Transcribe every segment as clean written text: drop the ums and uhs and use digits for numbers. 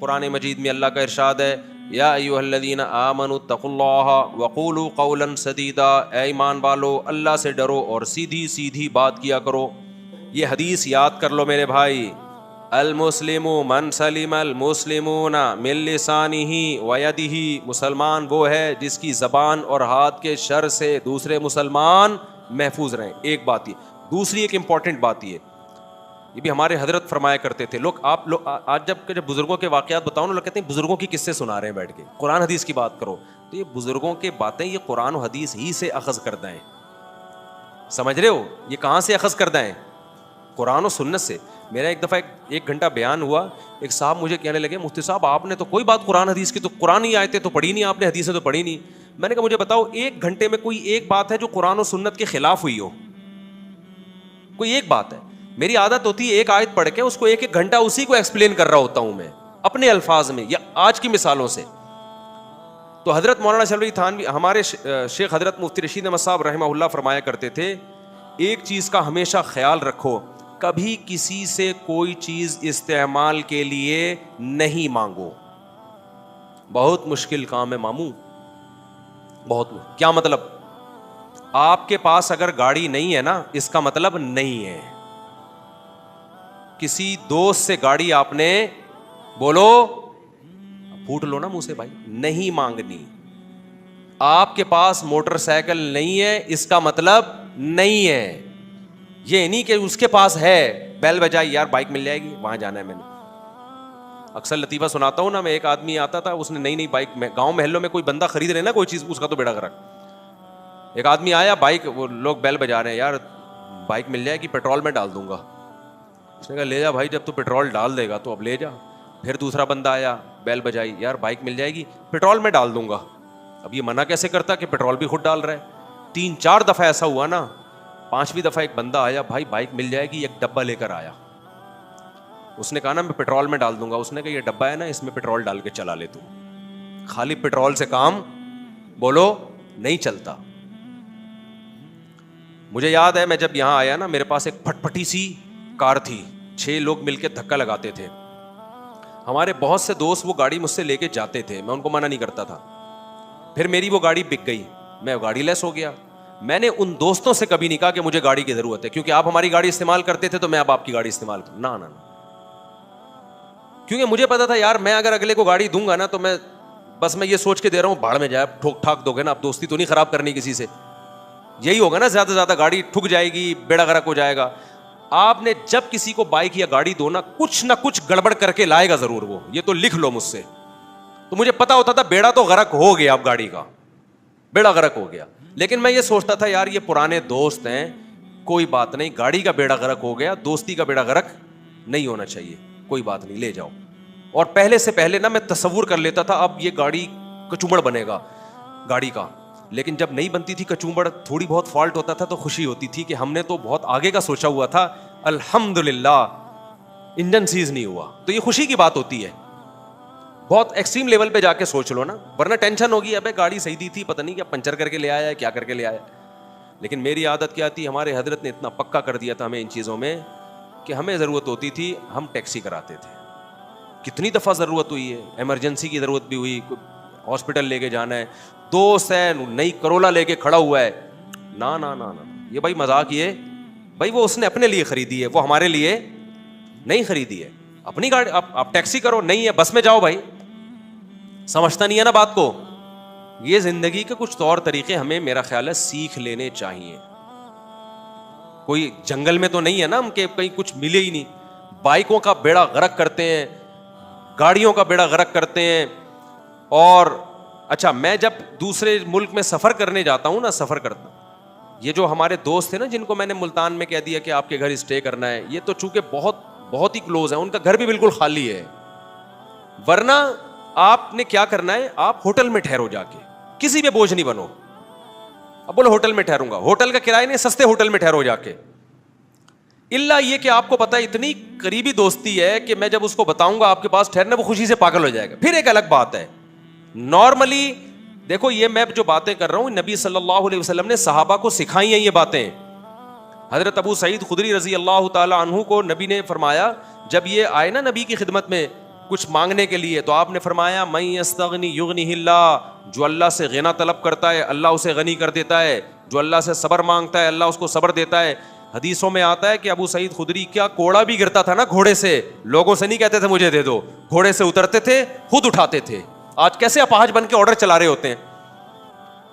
قرآن مجید میں اللہ کا ارشاد ہے یا ایھا الذین آمنوا اتقوا اللہ وقولوا قولا سدیدا، اے ایمان والو اللہ سے ڈرو اور سیدھی سیدھی بات کیا کرو۔ یہ حدیث یاد کر لو میرے بھائی، المسلم من سلم المسلمون من لسانہ ویدہ، مسلمان وہ ہے جس کی زبان اور ہاتھ کے شر سے دوسرے مسلمان محفوظ رہیں۔ ایک بات یہ، دوسری ایک امپورٹنٹ بات یہ بھی ہمارے حضرت فرمایا کرتے تھے۔ آپ لوگ آج جب بزرگوں کے واقعات بتاؤ نا، لوگ کہتے ہیں بزرگوں کی قصے سنا رہے ہیں بیٹھ کے، قرآن حدیث کی بات کرو، تو یہ بزرگوں کے باتیں یہ قرآن و حدیث ہی سے اخذ کردہ ہیں، سمجھ رہے ہو؟ یہ کہاں سے اخذ کردہ ہیں؟ قرآن و سنت سے۔ میرا ایک دفعہ ایک گھنٹہ بیان ہوا، ایک صاحب مجھے کہنے لگے مفتی صاحب آپ نے تو کوئی بات قرآن حدیث کی، تو قرآن ہی آیتیں تو پڑھی نہیں آپ نے، حدیثیں تو پڑھی نہیں۔ میں نے کہا مجھے بتاؤ ایک گھنٹے میں کوئی ایک بات ہے جو قرآن و سنت کے خلاف ہوئی ہو؟ کوئی ایک بات ہے؟ میری عادت ہوتی ہے ایک آیت پڑھ کے اس کو ایک ایک گھنٹہ اسی کو ایکسپلین کر رہا ہوتا ہوں میں اپنے الفاظ میں یا آج کی مثالوں سے۔ تو حضرت مولانا شلوی تھانوی ہمارے شیخ حضرت مفتی رشید احمد صاحب رحمہ اللہ فرمایا کرتے تھے ایک چیز کا ہمیشہ خیال رکھو، کبھی کسی سے کوئی چیز استعمال کے لیے نہیں مانگو۔ بہت مشکل کام ہے ماموں، بہت کیا مطلب؟ آپ کے پاس اگر گاڑی نہیں ہے نا، اس کا مطلب نہیں ہے کسی دوست سے گاڑی آپ نے بولو پھوٹ لو نا منہ سے بھائی، نہیں مانگنی۔ آپ کے پاس موٹر سائیکل نہیں ہے اس کا مطلب نہیں ہے یہ نہیں کہ اس کے پاس ہے بیل بجائی یار بائک مل جائے گی وہاں جانا ہے۔ میں نے اکثر لطیفہ سناتا ہوں نا، میں ایک آدمی آتا تھا اس نے نئی بائک میں گاؤں محلوں میں کوئی بندہ خرید رہے نا کوئی چیز، اس کا تو بیڑا غرق۔ ایک آدمی آیا بائک، وہ لوگ بیل بجا رہے ہیں یار بائک مل جائے گی پیٹرول میں ڈال دوں گا۔ اس نے کہا لے جا بھائی جب تو پیٹرول ڈال دے گا تو اب لے جا۔ پھر دوسرا بندہ آیا بیل بجائی یار بائک مل جائے گی پیٹرول میں ڈال دوں گا۔ اب یہ منع کیسے کرتا کہ پیٹرول بھی خود ڈال رہا ہے؟ 3-4 دفعہ ایسا ہوا نا، 5ویں دفعہ ایک بندہ آیا بھائی بائک مل جائے گی، ایک ڈبہ لے کر آیا۔ اس نے کہا نا میں پیٹرول میں ڈال دوں گا۔ اس نے کہا یہ ڈبہ ہے نا اس میں پیٹرول ڈال کے چلا لے تو، خالی پیٹرول سے کام بولو نہیں چلتا۔ مجھے یاد ہے میں جب یہاں آیا نا میرے پاس ایک پھٹ پھٹی سی کار تھی، 6 لوگ مل کے دھکا لگاتے تھے۔ ہمارے بہت سے دوست وہ گاڑی مجھ سے لے کے جاتے تھے، میں ان کو منع نہیں کرتا تھا۔ پھر میری وہ گاڑی بک گئی، میں گاڑی لیس ہو گیا۔ میں نے ان دوستوں سے کبھی نہیں کہا کہ مجھے گاڑی کی ضرورت ہے کیونکہ آپ ہماری گاڑی استعمال کرتے تھے تو میں اب آپ کی گاڑی استعمال کروں، نہ کیونکہ مجھے پتا تھا یار میں اگر اگلے کو گاڑی دوں گا نا تو میں یہ سوچ کے دے رہا ہوں بھاڑ میں جائے، ٹھوک ٹھاک دو گے نا، اب دوستی تو نہیں خراب کرنی کسی سے، یہی ہوگا نا، زیادہ سے زیادہ گاڑی ٹھک جائے گی، بیڑا غرق ہو جائے گا۔ آپ نے جب کسی کو بائک یا گاڑی دو نا کچھ نہ کچھ گڑبڑ کر کے لائے گا ضرور، وہ یہ تو لکھ لو مجھ سے۔ تو مجھے پتا ہوتا تھا بیڑا تو غرق ہو گیا، اب گاڑی کا بیڑا غرق ہو گیا، لیکن میں یہ سوچتا تھا یار یہ پرانے دوست ہیں، کوئی بات نہیں، گاڑی کا بیڑا غرق ہو گیا، دوستی کا بیڑا غرق نہیں ہونا چاہیے، کوئی بات نہیں لے جاؤ۔ اور پہلے سے پہلے نا میں تصور کر لیتا تھا اب یہ گاڑی کچومڑ بنے گا گاڑی کا، لیکن جب نہیں بنتی تھی کچومڑ، تھوڑی بہت فالٹ ہوتا تھا تو خوشی ہوتی تھی کہ ہم نے تو بہت آگے کا سوچا ہوا تھا، الحمدللہ انجن سیز نہیں ہوا، تو یہ خوشی کی بات ہوتی ہے۔ بہت ایکسٹریم لیول پہ جا کے سوچ لو نا، ورنہ ٹینشن ہوگی ابے گاڑی صحیح دی تھی پتہ نہیں کیا پنچر کر کے لے آیا ہے، کیا کر کے لے آیا۔ لیکن میری عادت کیا تھی، ہمارے حضرت نے اتنا پکا کر دیا تھا ہمیں ان چیزوں میں کہ ہمیں ضرورت ہوتی تھی ہم ٹیکسی کراتے تھے۔ کتنی دفعہ ضرورت ہوئی ہے، ایمرجنسی کی ضرورت بھی ہوئی، ہاسپٹل لے کے جانا ہے، دوست ہے نئی کرولا لے کے کھڑا ہوا ہے، نا نا نا نا یہ بھائی مذاق، یہ بھائی وہ اس نے اپنے لیے خریدی ہے، وہ ہمارے لیے نہیں خریدی ہے، اپنی گاڑی آپ ٹیکسی کرو، نہیں ہے بس میں جاؤ بھائی، سمجھتا نہیں ہے نا بات کو۔ یہ زندگی کے کچھ طور طریقے ہمیں میرا خیال ہے سیکھ لینے چاہیے۔ کوئی جنگل میں تو نہیں ہے نا ہم کہ کہیں کچھ ملے ہی نہیں، بائکوں کا بیڑا غرق کرتے ہیں، گاڑیوں کا بیڑا غرق کرتے ہیں۔ اور اچھا میں جب دوسرے ملک میں سفر کرنے جاتا ہوں نا، سفر کرتا ہوں، یہ جو ہمارے دوست تھے نا جن کو میں نے ملتان میں کہہ دیا کہ آپ کے گھر اسٹے کرنا ہے، یہ تو چونکہ بہت ہی کلوز ہے، ان کا گھر بھی بالکل خالی ہے، ورنہ آپ نے کیا کرنا ہے، آپ ہوٹل میں ٹھہرو جا کے، کسی پہ بوجھ نہیں بنو۔ اب بولو ہوٹل میں ٹھہروں گا، ہوٹل کا کرایہ نہیں، سستے ہوٹل میں ٹھہرو جا کے، الا یہ کہ آپ کو پتا اتنی قریبی دوستی ہے کہ میں جب اس کو بتاؤں گا آپ کے پاس ٹھہرنا، وہ خوشی سے پاگل ہو جائے گا، پھر ایک الگ بات ہے۔ نارملی دیکھو یہ میں جو باتیں کر رہا ہوں نبی صلی اللہ علیہ وسلم نے صحابہ کو سکھائی ہیں یہ باتیں۔ حضرت ابو سعید خدری رضی اللہ تعالی عنہ کو نبی نے فرمایا، جب یہ آئے نا نبی کی خدمت میں کچھ مانگنے کے لیے, تو آپ نے فرمایا من یستغنی یغنیہ اللہ, جو اللہ سے غنا طلب کرتا ہے اللہ اسے غنی کر دیتا ہے, جو اللہ سے صبر مانگتا ہے اللہ اس کو صبر دیتا ہے. حدیثوں میں آتا ہے کہ ابو سعید خدری کیا کوڑا بھی گرتا تھا نا گھوڑے سے, لوگوں سے نہیں کہتے تھے مجھے دے دو, گھوڑے سے اترتے تھے خود اٹھاتے تھے. آج کیسے اپاہج بن کے آرڈر چلا رہے ہوتے ہیں,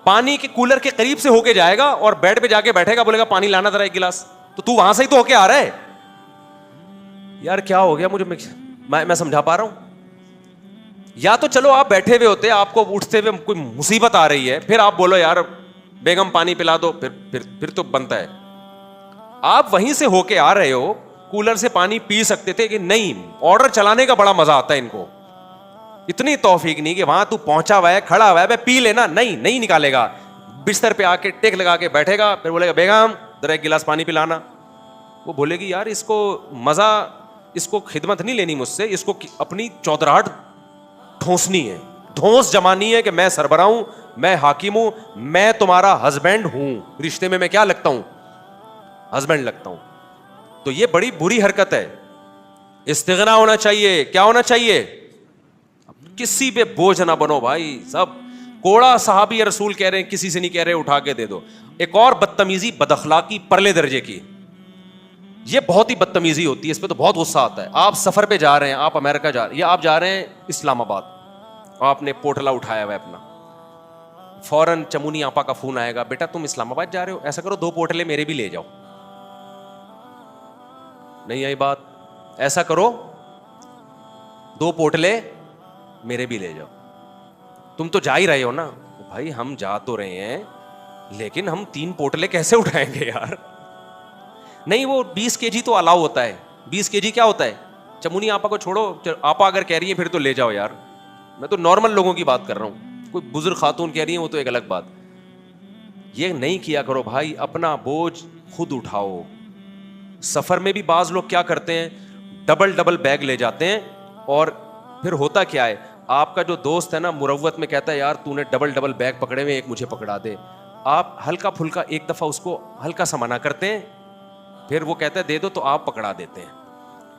پانی کے کولر کے قریب سے ہو کے جائے گا اور بیڈ پہ جا کے بیٹھے گا, بولے گا پانی لانا ذرا ایک گلاس, تو وہاں سے ہی تو ہو کے آ رہا ہے. یار کیا ہو گیا مجھے, میں سمجھا پا رہا ہوں. یا تو چلو آپ بیٹھے ہوئے ہوتے, آپ کو اٹھتے ہوئے کوئی مصیبت آ رہی ہے, پھر آپ بولو یار بیگم پانی پلا دو, پھر تو بنتا ہے. آپ وہیں سے ہو کے آ رہے ہو, کولر سے پانی پی سکتے تھے کہ نہیں, آرڈر چلانے کا بڑا مزہ آتا ہے ان کو. اتنی توفیق نہیں کہ وہاں تو پہنچا ہوا ہے کھڑا ہوا ہے پی لینا, نہیں نکالے گا, بستر پہ آ کے ٹیک لگا کے بیٹھے گا, پھر بولے گا بیگم ذرا ایک گلاس پانی پلانا. وہ بولے گی یار اس کو مزہ, اس کو خدمت نہیں لینی مجھ سے, اس کو اپنی چودراہٹ ٹھونسنی ہے, ٹھونس جمانی ہے کہ میں سربراہ ہوں, میں حاکم ہوں, میں تمہارا ہسبینڈ ہوں, رشتے میں کیا لگتا ہوں, ہسبینڈ لگتا ہوں. تو یہ بڑی بری حرکت ہے. استغنا ہونا چاہیے. کیا ہونا چاہیے؟ کسی پہ بوجھ نہ بنو بھائی. سب کوڑا صحابی رسول کہہ رہے ہیں, کسی سے نہیں کہہ رہے اٹھا کے دے دو. ایک اور بدتمیزی, بد اخلاقی پرلے درجے کی, یہ بہت ہی بدتمیزی ہوتی ہے, اس پہ تو بہت غصہ آتا ہے. آپ سفر پہ جا رہے ہیں, آپ امریکہ جا رہے ہیں, یا آپ جا رہے ہیں اسلام آباد, آپ نے پوٹلا اٹھایا ہوا ہے اپنا, فوراً چمونی آپا کا فون آئے گا, بیٹا تم اسلام آباد جا رہے ہو, ایسا کرو 2 پوٹلے میرے بھی لے جاؤ. نہیں آئی بات؟ ایسا کرو 2 پوٹلے میرے بھی لے جاؤ. تم تو جا ہی رہے ہو نا. بھائی ہم جا تو رہے ہیں, لیکن ہم 3 پوٹلے کیسے اٹھائیں گے یار؟ نہیں, وہ 20 kg تو الاؤ ہوتا ہے. 20 kg کیا ہوتا ہے؟ چمونی آپا کو چھوڑو, آپا اگر کہہ رہی ہیں پھر تو لے جاؤ یار. میں تو نارمل لوگوں کی بات کر رہا ہوں, کوئی بزرگ خاتون کہہ رہی ہیں وہ تو ایک الگ بات. یہ نہیں کیا کرو بھائی, اپنا بوجھ خود اٹھاؤ. سفر میں بھی بعض لوگ کیا کرتے ہیں, ڈبل بیگ لے جاتے ہیں, اور پھر ہوتا کیا ہے, آپ کا جو دوست ہے نا مروت میں کہتا ہے یار تو نے ڈبل بیگ پکڑے ہوئے, ایک مجھے پکڑا دے. آپ ہلکا پھلکا ایک دفعہ اس کو ہلکا سا منع کرتے ہیں, پھر وہ کہتا ہے دے دو, تو آپ پکڑا دیتے ہیں.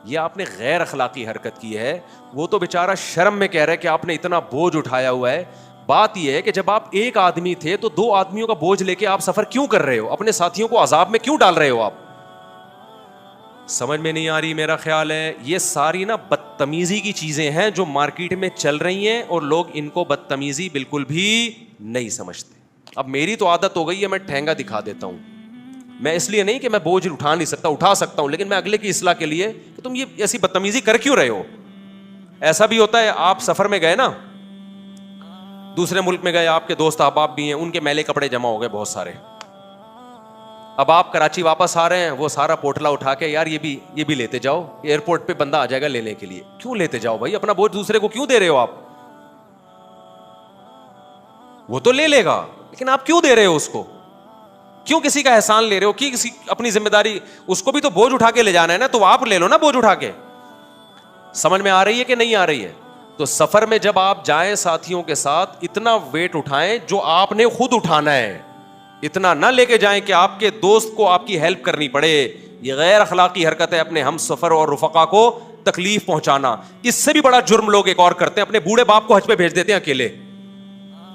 یہ آپ نے غیر اخلاقی حرکت کی ہے. وہ تو بیچارہ شرم میں کہہ رہا ہے کہ آپ نے اتنا بوجھ اٹھایا ہوا ہے. بات یہ ہے کہ جب آپ ایک آدمی تھے تو 2 آدمیوں کا بوجھ لے کے آپ سفر کیوں کر رہے ہو, اپنے ساتھیوں کو عذاب میں کیوں ڈال رہے ہو آپ؟ سمجھ میں نہیں آ رہی. میرا خیال ہے یہ ساری نا بدتمیزی کی چیزیں ہیں جو مارکیٹ میں چل رہی ہیں, اور لوگ ان کو بدتمیزی بالکل بھی نہیں سمجھتے. اب میری تو عادت ہو گئی ہے, میں ٹھینگا دکھا دیتا ہوں. میں اس لیے نہیں کہ میں بوجھ اٹھا نہیں سکتا, اٹھا سکتا ہوں, لیکن میں اگلے کی اصلاح کے لیے کہ تم یہ ایسی بدتمیزی کر کیوں رہے ہو. ایسا بھی ہوتا ہے, آپ سفر میں گئے نا, دوسرے ملک میں گئے, آپ کے دوست احباب بھی ہیں, ان کے میلے کپڑے جمع ہو گئے بہت سارے. اب آپ کراچی واپس آ رہے ہیں, وہ سارا پوٹلا اٹھا کے یار یہ بھی لیتے جاؤ, ایئرپورٹ پہ بندہ آ جائے گا لینے کے لیے. کیوں لیتے جاؤ بھائی, اپنا بوجھ دوسرے کو کیوں دے رہے ہو آپ؟ وہ تو لے لے گا, لیکن آپ کیوں دے رہے ہو اس کو؟ کیوں کسی کا احسان لے رہے ہو؟ کی کسی اپنی ذمہ داری, اس کو بھی تو بوجھ اٹھا کے لے جانا ہے نا, تو آپ لے لو نا بوجھ اٹھا کے. سمجھ میں آ رہی ہے کہ نہیں آ رہی ہے؟ تو سفر میں جب آپ جائیں ساتھیوں کے ساتھ, اتنا ویٹ اٹھائیں جو آپ نے خود اٹھانا ہے. اتنا نہ لے کے جائیں کہ آپ کے دوست کو آپ کی ہیلپ کرنی پڑے. یہ غیر اخلاقی حرکت ہے, اپنے ہم سفر اور رفقا کو تکلیف پہنچانا. اس سے بھی بڑا جرم لوگ ایک اور کرتے ہیں, اپنے بوڑھے باپ کو حج پہ بھیج دیتے ہیں اکیلے.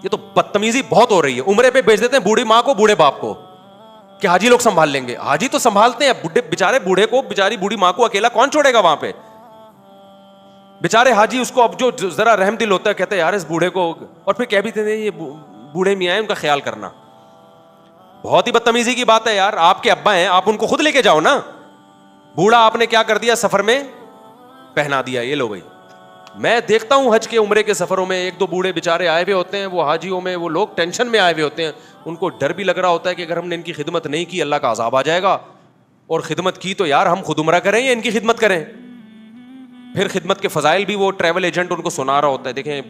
یہ تو بدتمیزی بہت ہو رہی ہے. عمرے پہ بھیج دیتے ہیں بوڑھی ماں کو, بوڑھے باپ کو, کہ حاجی لوگ سنبھال لیں گے. حاجی تو سنبھالتے ہیں, بڈھے بیچارے بوڑھے کو, بیچاری بوڑھی ماں کو اکیلا کون چھوڑے گا وہاں پہ؟ بیچارے حاجی اس کو اب جو ذرا رحم دل ہوتا ہے کہتے ہیں یار اس بوڑھے کو, اور پھر کہہ بھی دیتے ہیں یہ بوڑھے میاں ہیں ان کا خیال کرنا. بہت ہی بدتمیزی کی بات ہے یار. آپ کے ابا ہیں, آپ ان کو خود لے کے جاؤ نا. بوڑھا آپ نے کیا کر دیا, سفر میں پہنا دیا, یہ لو بھائی. میں دیکھتا ہوں حج کے عمرے کے سفروں میں 1-2 بوڑھے بیچارے آئے ہوئے ہوتے ہیں, وہ حاجیوں میں وہ لوگ ٹینشن میں آئے ہوئے ہوتے ہیں. ان کو ڈر بھی لگ رہا ہوتا ہے کہ اگر ہم نے ان کی خدمت نہیں کی اللہ کا عذاب آ جائے گا, اور خدمت کی تو یار ہم خود عمرہ کریں یا ان کی خدمت کریں. پھر خدمت کے فضائل بھی وہ ٹریول ایجنٹ ان کو سنا رہا ہوتا ہے, دیکھیں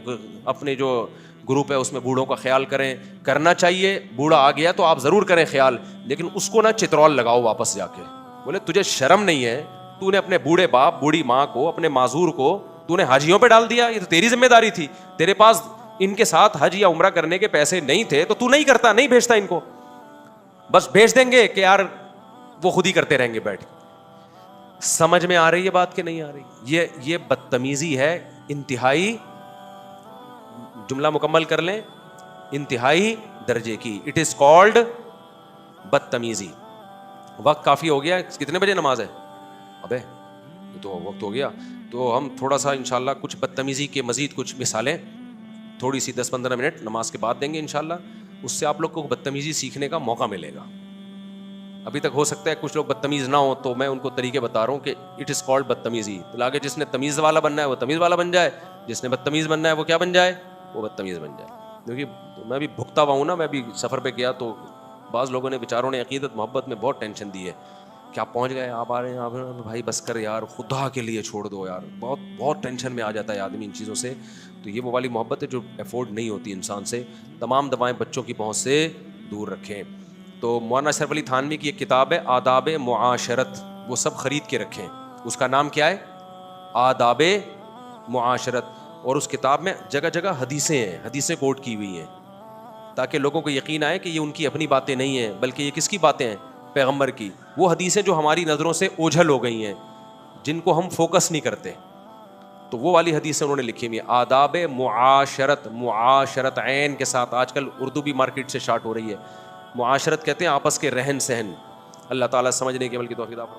اپنے جو گروپ ہے اس میں بوڑھوں کا خیال کریں, کرنا چاہیے. بوڑھا آ گیا تو آپ ضرور کریں خیال, لیکن اس کو نہ چترول لگاؤ واپس جا کے. بولے تجھے شرم نہیں ہے, تو نے اپنے بوڑھے باپ بوڑھی ماں کو, اپنے معذور کو تو نے حاجیوں پہ ڈال دیا. یہ تو تیری ذمہ داری تھی, تیرے پاس ان کے ساتھ حج یا عمرہ کرنے کے پیسے نہیں تھے تو نہیں کرتا, نہیں بھیجتا ان کو. بس بھیج دیں گے کہ یار وہ خود ہی کرتے رہیں گے بیٹھ. سمجھ میں آ رہی ہے بات کہ نہیں آ رہی؟ یہ بدتمیزی ہے. انتہائی, جملہ مکمل کر لیں, انتہائی درجے کی. اٹ از کالڈ بدتمیزی. وقت کافی ہو گیا, کتنے بجے نماز ہے؟ ابے تو وقت ہو گیا, تو ہم تھوڑا سا انشاءاللہ کچھ بدتمیزی کے مزید کچھ مثالیں تھوڑی سی 10-15 منٹ نماز کے بعد دیں گے انشاءاللہ. اس سے آپ لوگ کو بدتمیزی سیکھنے کا موقع ملے گا. ابھی تک ہو سکتا ہے کچھ لوگ بدتمیز نہ ہوں, تو میں ان کو طریقے بتا رہا ہوں کہ اٹ از کالڈ بدتمیزی. تو آگے جس نے تمیز والا بننا ہے وہ تمیز والا بن جائے, جس نے بدتمیز بننا ہے وہ کیا بن جائے, وہ بدتمیز بن جائے. کیونکہ میں بھی بھگتا ہوا ہوں نا, میں بھی سفر پہ گیا تو بعض لوگوں نے بیچاروں نے عقیدت محبت میں بہت ٹینشن دی ہے کہ آپ پہنچ گئے, آپ آ رہے ہیں, آپ بھائی بس کر یار, خدا کے لیے چھوڑ دو یار. بہت بہت ٹینشن میں آ جاتا ہے آدمی ان چیزوں سے. تو یہ وہ والی محبت ہے جو افورڈ نہیں ہوتی انسان سے. تمام دوائیں بچوں کی پہنچ سے دور رکھیں. تو مولانا اشرف علی تھانوی کی ایک کتاب ہے آداب معاشرت, وہ سب خرید کے رکھیں. اس کا نام کیا ہے؟ آداب معاشرت. اور اس کتاب میں جگہ جگہ حدیثیں ہیں, حدیثیں کوٹ کی ہوئی ہیں, تاکہ لوگوں کو یقین آئے کہ یہ ان کی اپنی باتیں نہیں ہیں بلکہ یہ کس کی باتیں ہیں؟ پیغمبر کی. وہ حدیثیں جو ہماری نظروں سے اوجھل ہو گئی ہیں, جن کو ہم فوکس نہیں کرتے, تو وہ والی حدیثیں انہوں نے لکھی ہوئی ہیں. آداب معاشرت, معاشرت عین کے ساتھ. آج کل اردو بھی مارکیٹ سے شارٹ ہو رہی ہے. معاشرت کہتے ہیں آپس کے رہن سہن. اللہ تعالیٰ سمجھنے کی عمل کی توفیق عطا فرمائے.